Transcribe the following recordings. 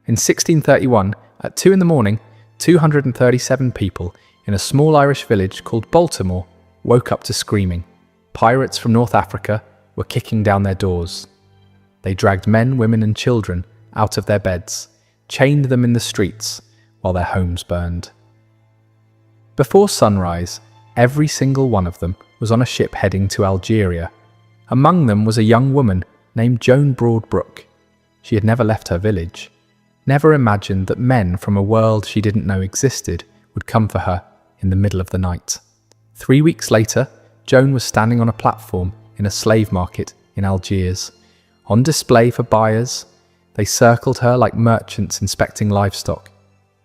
In 1631, at 2 in the morning, 237 people in a small Irish village called Baltimore woke up to screaming. Pirates from North Africa were kicking down their doors. They dragged men, women and children out of their beds, chained them in the streets while their homes burned. Before sunrise, every single one of them was on a ship heading to Algiers. Among them was a young woman named Joan Broadbrook. She had never left her village, never imagined that men from a world she didn't know existed would come for her in the middle of the night. 3 weeks later, Joan was standing on a platform in a slave market in Algiers. On display for buyers, they circled her like merchants inspecting livestock.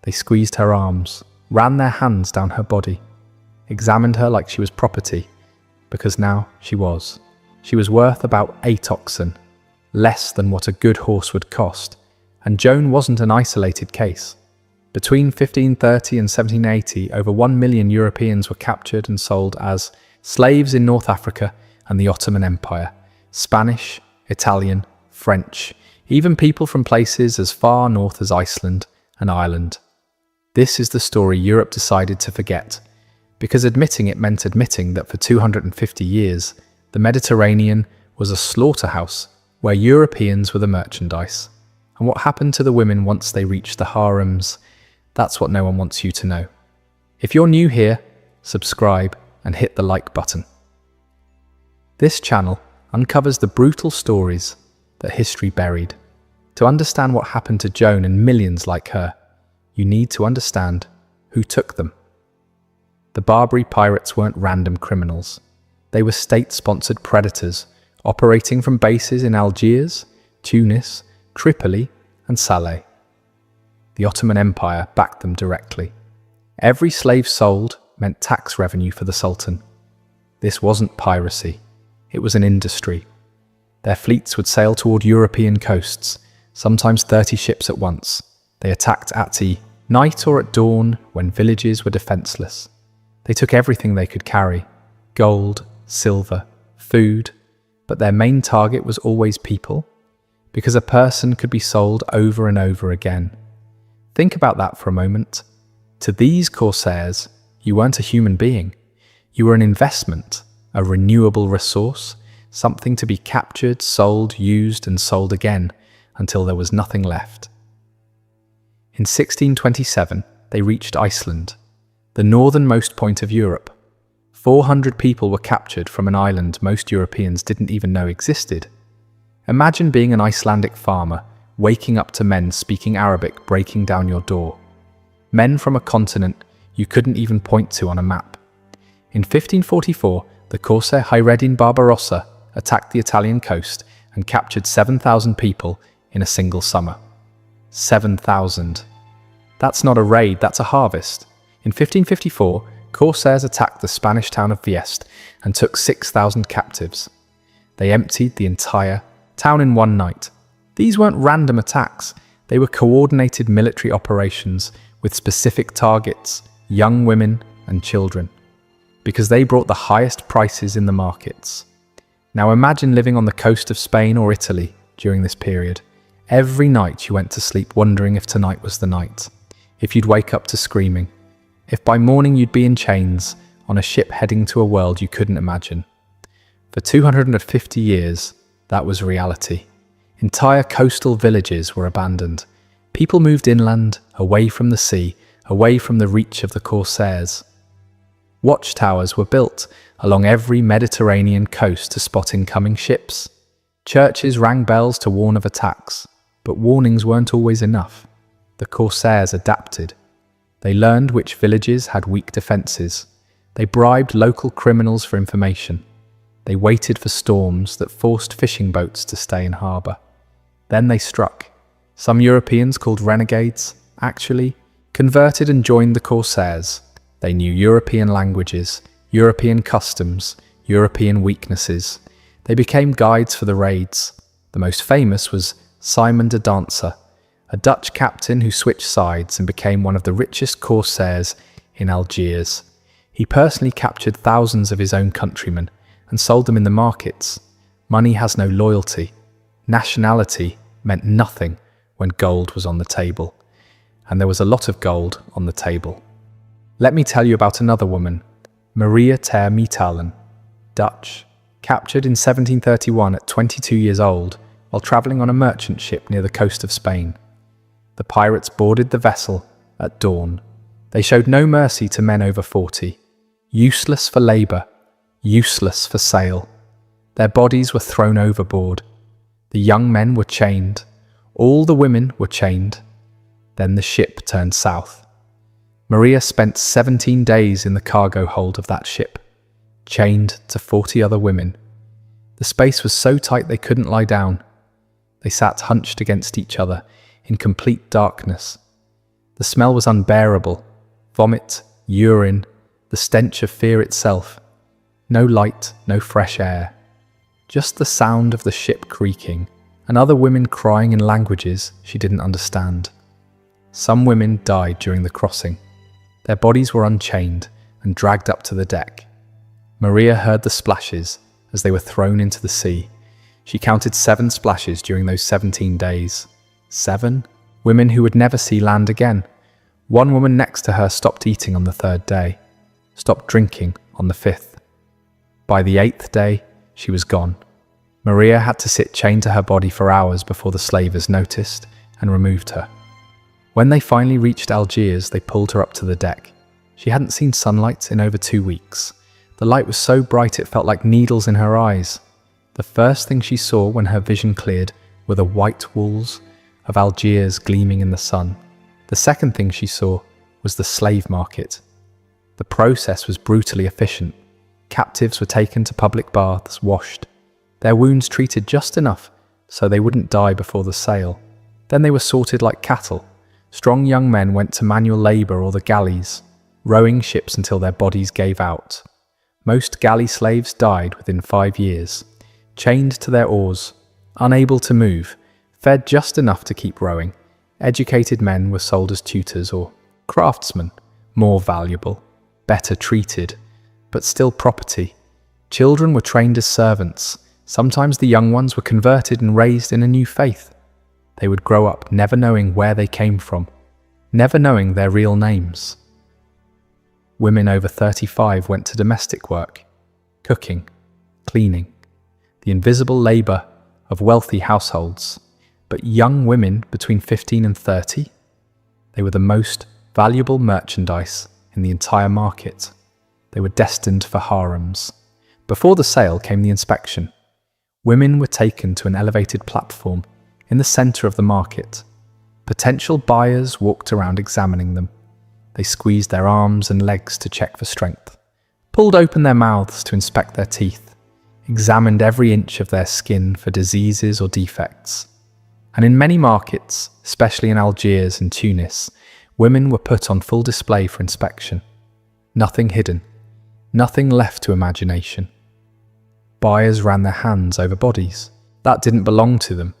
They squeezed her arms, ran their hands down her body, examined her like she was property, because now she was. She was worth about 8 oxen, less than what a good horse would cost, and Joan wasn't an isolated case. Between 1530 and 1780, over 1 million Europeans were captured and sold as slaves in North Africa and the Ottoman Empire. Spanish, Italian, French, even people from places as far north as Iceland and Ireland. This is the story Europe decided to forget, because admitting it meant admitting that for 250 years, the Mediterranean was a slaughterhouse where Europeans were the merchandise. And what happened to the women once they reached the harems? That's what no one wants you to know. If you're new here, subscribe and hit the like button. This channel uncovers the brutal stories that history buried. To understand what happened to Joan and millions like her, you need to understand who took them. The Barbary pirates weren't random criminals. They were state-sponsored predators operating from bases in Algiers, Tunis, Tripoli, and Salé. The Ottoman Empire backed them directly. Every slave sold meant tax revenue for the Sultan. This wasn't piracy, it was an industry. Their fleets would sail toward European coasts, sometimes 30 ships at once. They attacked at night or at dawn when villages were defenseless. They took everything they could carry: gold, silver, food, but their main target was always people, because a person could be sold over and over again. Think about that for a moment. To these corsairs, you weren't a human being. You were an investment, a renewable resource, something to be captured, sold, used, and sold again until there was nothing left. In 1627, they reached Iceland, the northernmost point of Europe. 400 people were captured from an island most Europeans didn't even know existed. Imagine being an Icelandic farmer, waking up to men speaking Arabic breaking down your door. Men from a continent you couldn't even point to on a map. In 1544, the corsair Hayreddin Barbarossa attacked the Italian coast and captured 7,000 people in a single summer. 7,000. That's not a raid, that's a harvest. In 1554, corsairs attacked the Spanish town of Vieste and took 6,000 captives. They emptied the entire town in one night. These weren't random attacks, they were coordinated military operations with specific targets: young women and children, because they brought the highest prices in the markets. Now imagine living on the coast of Spain or Italy during this period. Every night you went to sleep wondering if tonight was the night, if you'd wake up to screaming, if by morning you'd be in chains on a ship heading to a world you couldn't imagine. For 250 years, that was reality. Entire coastal villages were abandoned. People moved inland, away from the sea, away from the reach of the corsairs. Watchtowers were built along every Mediterranean coast to spot incoming ships. Churches rang bells to warn of attacks, but warnings weren't always enough. The corsairs adapted. They learned which villages had weak defences. They bribed local criminals for information. They waited for storms that forced fishing boats to stay in harbour. Then they struck. Some Europeans, called renegades, actually converted and joined the corsairs. They knew European languages, European customs, European weaknesses. They became guides for the raids. The most famous was Simon de Dancer, a Dutch captain who switched sides and became one of the richest corsairs in Algiers. He personally captured thousands of his own countrymen and sold them in the markets. Money has no loyalty. Nationality meant nothing when gold was on the table. And there was a lot of gold on the table. Let me tell you about another woman, Maria ter Meetelen, Dutch, captured in 1731 at 22 years old while travelling on a merchant ship near the coast of Spain. The pirates boarded the vessel at dawn. They showed no mercy to men over 40, useless for labour, useless for sail. Their bodies were thrown overboard. The young men were chained. All the women were chained. Then the ship turned south. Maria spent 17 days in the cargo hold of that ship, chained to 40 other women. The space was so tight they couldn't lie down. They sat hunched against each other in complete darkness. The smell was unbearable. Vomit, urine, the stench of fear itself. No light, no fresh air. Just the sound of the ship creaking and other women crying in languages she didn't understand. Some women died during the crossing. Their bodies were unchained and dragged up to the deck. Maria heard the splashes as they were thrown into the sea. She counted 7 splashes during those 17 days. 7? Women who would never see land again. One woman next to her stopped eating on the 3rd day, stopped drinking on the 5th. By the 8th day, she was gone. Maria had to sit chained to her body for hours before the slavers noticed and removed her. When they finally reached Algiers, they pulled her up to the deck. She hadn't seen sunlight in over 2 weeks. The light was so bright it felt like needles in her eyes. The first thing she saw when her vision cleared were the white walls of Algiers gleaming in the sun. The second thing she saw was the slave market. The process was brutally efficient. Captives were taken to public baths, washed, their wounds treated just enough so they wouldn't die before the sale. Then they were sorted like cattle. Strong young men went to manual labour or the galleys, rowing ships until their bodies gave out. Most galley slaves died within 5 years, chained to their oars, unable to move, fed just enough to keep rowing. Educated men were sold as tutors or craftsmen, more valuable, better treated, but still property. Children were trained as servants. Sometimes the young ones were converted and raised in a new faith. They would grow up never knowing where they came from, never knowing their real names. Women over 35 went to domestic work, cooking, cleaning, the invisible labour of wealthy households. But young women between 15 and 30, they were the most valuable merchandise in the entire market. They were destined for harems. Before the sale came the inspection. Women were taken to an elevated platform in the centre of the market. Potential buyers walked around examining them. They squeezed their arms and legs to check for strength, pulled open their mouths to inspect their teeth, examined every inch of their skin for diseases or defects. And in many markets, especially in Algiers and Tunis, women were put on full display for inspection. Nothing hidden, nothing left to imagination. Buyers ran their hands over bodies that didn't belong to them,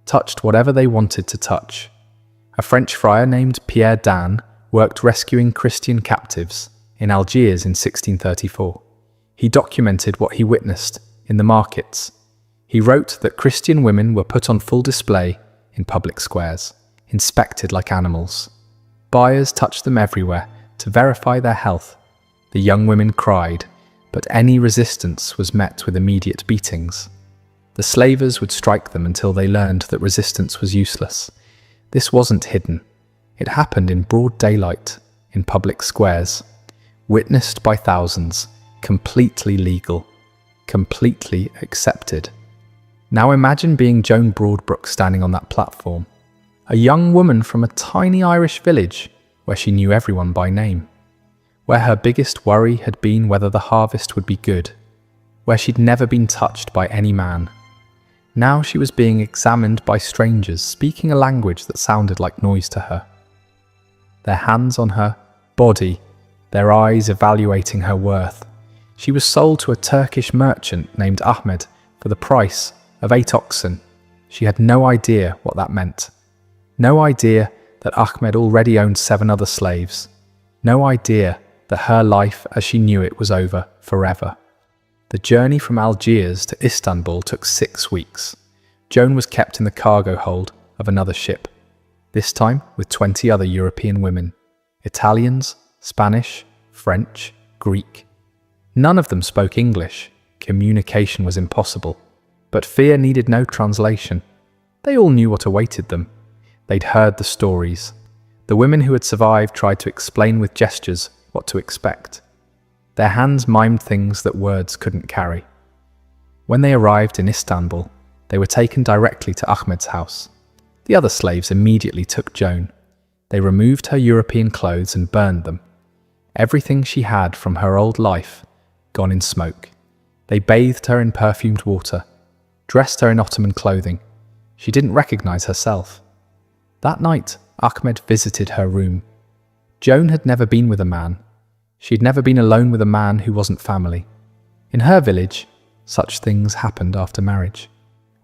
touched whatever they wanted to touch. A French friar named Pierre Dan worked rescuing Christian captives in Algiers in 1634. He documented what he witnessed in the markets. He wrote that Christian women were put on full display in public squares, inspected like animals. Buyers touched them everywhere to verify their health. The young women cried, but any resistance was met with immediate beatings. The slavers would strike them until they learned that resistance was useless. This wasn't hidden. It happened in broad daylight, in public squares, witnessed by thousands, completely legal, completely accepted. Now imagine being Joan Broadbrook standing on that platform, a young woman from a tiny Irish village where she knew everyone by name, where her biggest worry had been whether the harvest would be good, where she'd never been touched by any man. Now she was being examined by strangers speaking a language that sounded like noise to her. Their hands on her body, their eyes evaluating her worth. She was sold to a Turkish merchant named Ahmed for the price of 8 oxen. She had no idea what that meant. No idea that Ahmed already owned 7 other slaves. No idea that her life as she knew it was over forever. The journey from Algiers to Istanbul took 6 weeks. Joan was kept in the cargo hold of another ship, this time with 20 other European women. Italians, Spanish, French, Greek. None of them spoke English. Communication was impossible. But fear needed no translation. They all knew what awaited them. They'd heard the stories. The women who had survived tried to explain with gestures what to expect. Their hands mimed things that words couldn't carry. When they arrived in Istanbul, they were taken directly to Ahmed's house. The other slaves immediately took Joan. They removed her European clothes and burned them. Everything she had from her old life, gone in smoke. They bathed her in perfumed water, dressed her in Ottoman clothing. She didn't recognize herself. That night, Ahmed visited her room. Joan had never been with a man. She'd never been alone with a man who wasn't family. In her village, such things happened after marriage.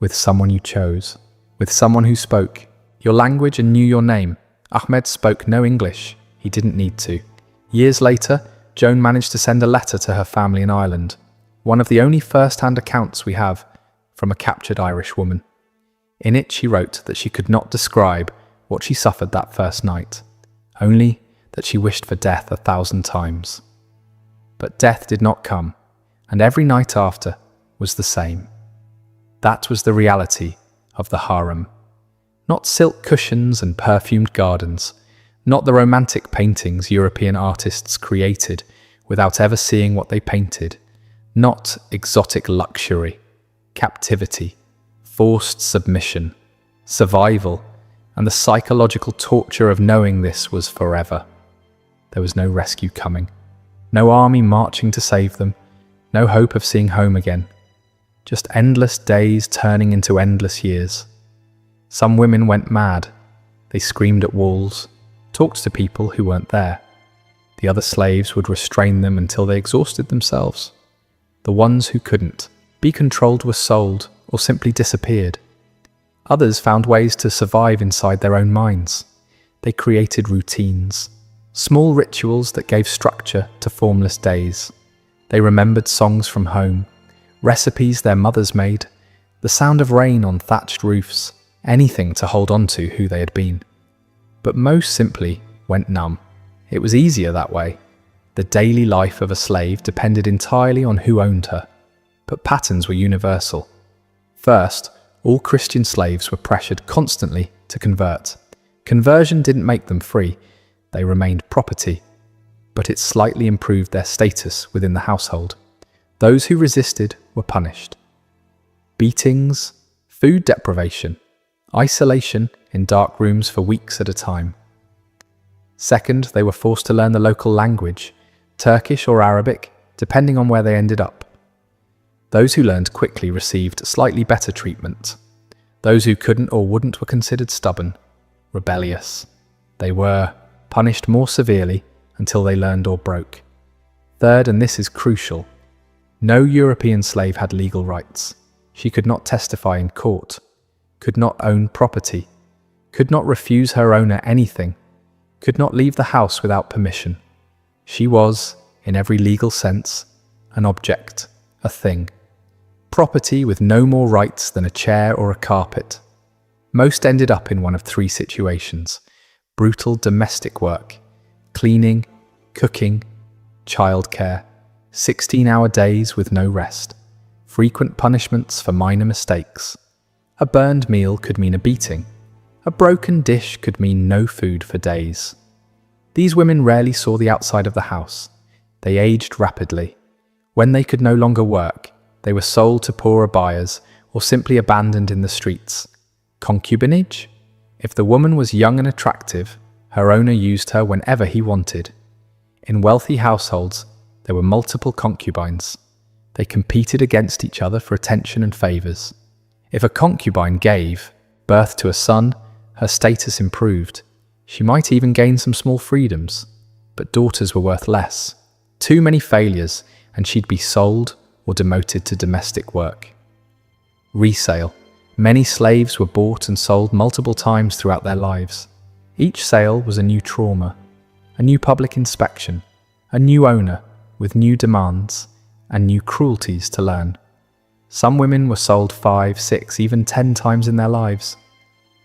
With someone you chose, with someone who spoke your language and knew your name. Ahmed spoke no English. He didn't need to. Years later, Joan managed to send a letter to her family in Ireland, one of the only first-hand accounts we have from a captured Irish woman. In it, she wrote that she could not describe what she suffered that first night, only that she wished for death 1,000 times. But death did not come, and every night after was the same. That was the reality of the harem. Not silk cushions and perfumed gardens, not the romantic paintings European artists created without ever seeing what they painted, not exotic luxury, captivity, forced submission, survival, and the psychological torture of knowing this was forever. There was no rescue coming, no army marching to save them, no hope of seeing home again. Just endless days turning into endless years. Some women went mad. They screamed at walls, talked to people who weren't there. The other slaves would restrain them until they exhausted themselves. The ones who couldn't be controlled were sold or simply disappeared. Others found ways to survive inside their own minds. They created routines, small rituals that gave structure to formless days. They remembered songs from home, recipes their mothers made, the sound of rain on thatched roofs, anything to hold on to who they had been. But most simply went numb. It was easier that way. The daily life of a slave depended entirely on who owned her. But patterns were universal. First, all Christian slaves were pressured constantly to convert. Conversion didn't make them free. They remained property. But it slightly improved their status within the household. Those who resisted were punished. Beatings, food deprivation, isolation in dark rooms for weeks at a time. Second, they were forced to learn the local language, Turkish or Arabic, depending on where they ended up. Those who learned quickly received slightly better treatment. Those who couldn't or wouldn't were considered stubborn, rebellious. They were punished more severely until they learned or broke. Third, and this is crucial, no European slave had legal rights. She could not testify in court, could not own property, could not refuse her owner anything, could not leave the house without permission. She was, in every legal sense, an object, a thing. Property with no more rights than a chair or a carpet. Most ended up in one of three situations: brutal domestic work, cleaning, cooking, childcare, 16-hour days with no rest, frequent punishments for minor mistakes. A burned meal could mean a beating. A broken dish could mean no food for days. These women rarely saw the outside of the house. They aged rapidly. When they could no longer work, they were sold to poorer buyers or simply abandoned in the streets. Concubinage? If the woman was young and attractive, her owner used her whenever he wanted. In wealthy households, there were multiple concubines. They competed against each other for attention and favors. If a concubine gave birth to a son, her status improved. She might even gain some small freedoms, but daughters were worth less. Too many failures, and she'd be sold or demoted to domestic work. Resale. Many slaves were bought and sold multiple times throughout their lives. Each sale was a new trauma, a new public inspection, a new owner with new demands and new cruelties to learn. Some women were sold 5, 6, even 10 times in their lives.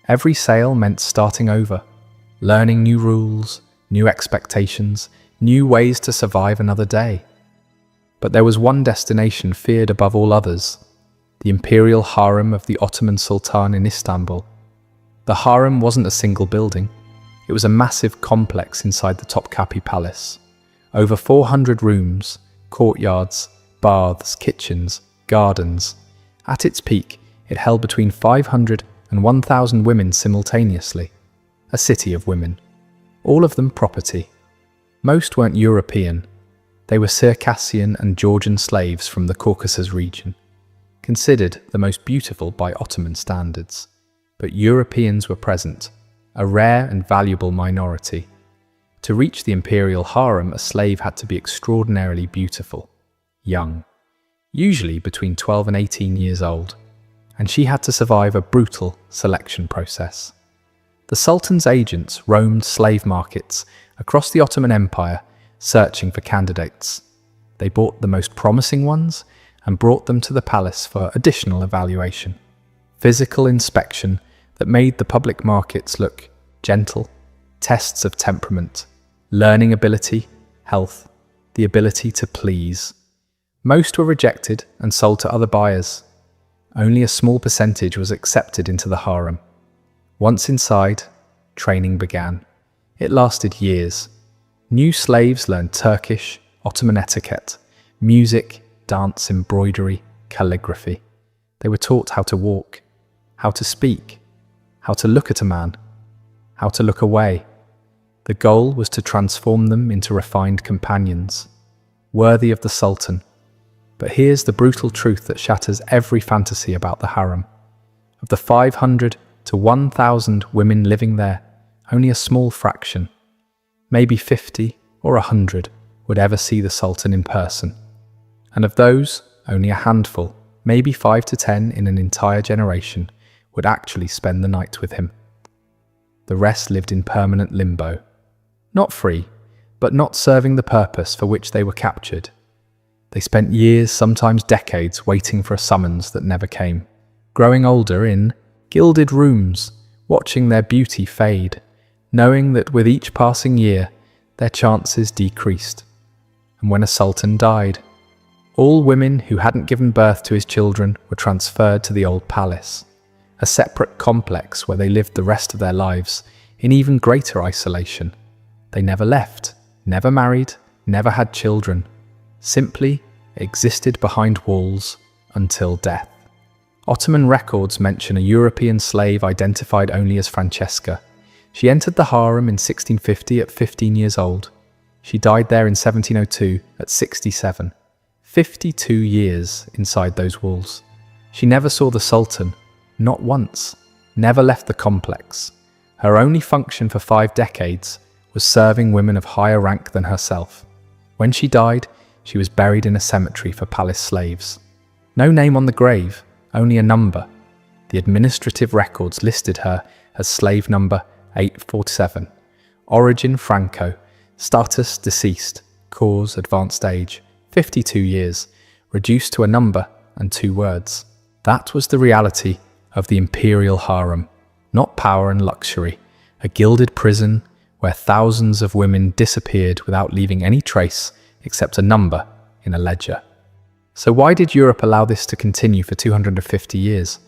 Every sale meant starting over, learning new rules, new expectations, new ways to survive another day. But there was one destination feared above all others: the imperial harem of the Ottoman Sultan in Istanbul. The harem wasn't a single building. It was a massive complex inside the Topkapi Palace. Over 400 rooms, courtyards, baths, kitchens, gardens. At its peak, it held between 500 and 1,000 women simultaneously. A city of women. All of them property. Most weren't European. They were Circassian and Georgian slaves from the Caucasus region, considered the most beautiful by Ottoman standards. But Europeans were present, a rare and valuable minority. To reach the imperial harem, a slave had to be extraordinarily beautiful, young, usually between 12 and 18 years old, and she had to survive a brutal selection process. The Sultan's agents roamed slave markets across the Ottoman Empire, searching for candidates. They bought the most promising ones and brought them to the palace for additional evaluation. Physical inspection that made the public markets look gentle, tests of temperament, learning ability, health, the ability to please. Most were rejected and sold to other buyers. Only a small percentage was accepted into the harem. Once inside, training began. It lasted years. New slaves learned Turkish, Ottoman etiquette, music, dance, embroidery, calligraphy. They were taught how to walk, how to speak, how to look at a man, how to look away. The goal was to transform them into refined companions, worthy of the Sultan. But here's the brutal truth that shatters every fantasy about the harem. Of the 500 to 1,000 women living there, only a small fraction, maybe 50 or 100, would ever see the Sultan in person. And of those, only a handful, maybe 5 to 10 in an entire generation, would actually spend the night with him. The rest lived in permanent limbo. Not free, but not serving the purpose for which they were captured. They spent years, sometimes decades, waiting for a summons that never came, growing older in gilded rooms, watching their beauty fade, knowing that with each passing year, their chances decreased. And when a sultan died, all women who hadn't given birth to his children were transferred to the old palace, a separate complex where they lived the rest of their lives in even greater isolation. They never left, never married, never had children, simply existed behind walls until death. Ottoman records mention a European slave identified only as Francesca. She entered the harem in 1650 at 15 years old. She died there in 1702 at 67. 52 years inside those walls. She never saw the Sultan, not once, never left the complex. Her only function for 5 decades was serving women of higher rank than herself. When she died, she was buried in a cemetery for palace slaves. No name on the grave, only a number. The administrative records listed her as slave number 847. Origin Franco. Status deceased. Cause advanced age 52 years. Reduced to a number and 2 words. That was the reality of the imperial harem. Not power and luxury. A gilded prison where thousands of women disappeared without leaving any trace except a number in a ledger. So why did Europe allow this to continue for 250 years?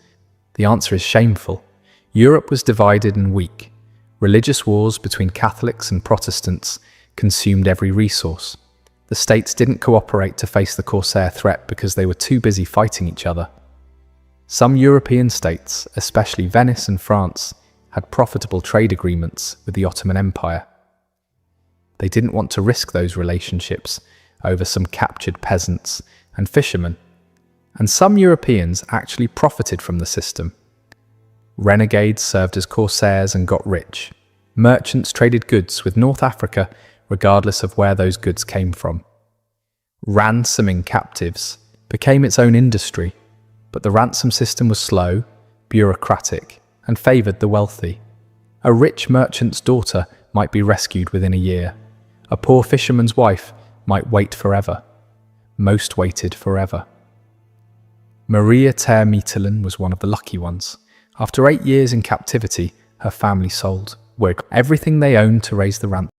The answer is shameful. Europe was divided and weak. Religious wars between Catholics and Protestants consumed every resource. The states didn't cooperate to face the Corsair threat because they were too busy fighting each other. Some European states, especially Venice and France, had profitable trade agreements with the Ottoman Empire. They didn't want to risk those relationships over some captured peasants and fishermen, and some Europeans actually profited from the system. Renegades served as corsairs and got rich. Merchants traded goods with North Africa regardless of where those goods came from. Ransoming captives became its own industry, but the ransom system was slow, bureaucratic, and favoured the wealthy. A rich merchant's daughter might be rescued within a year. A poor fisherman's wife might wait forever. Most waited forever. Maria Ter Meetelen was one of the lucky ones. After 8 years in captivity, her family sold everything they owned to raise the ransom.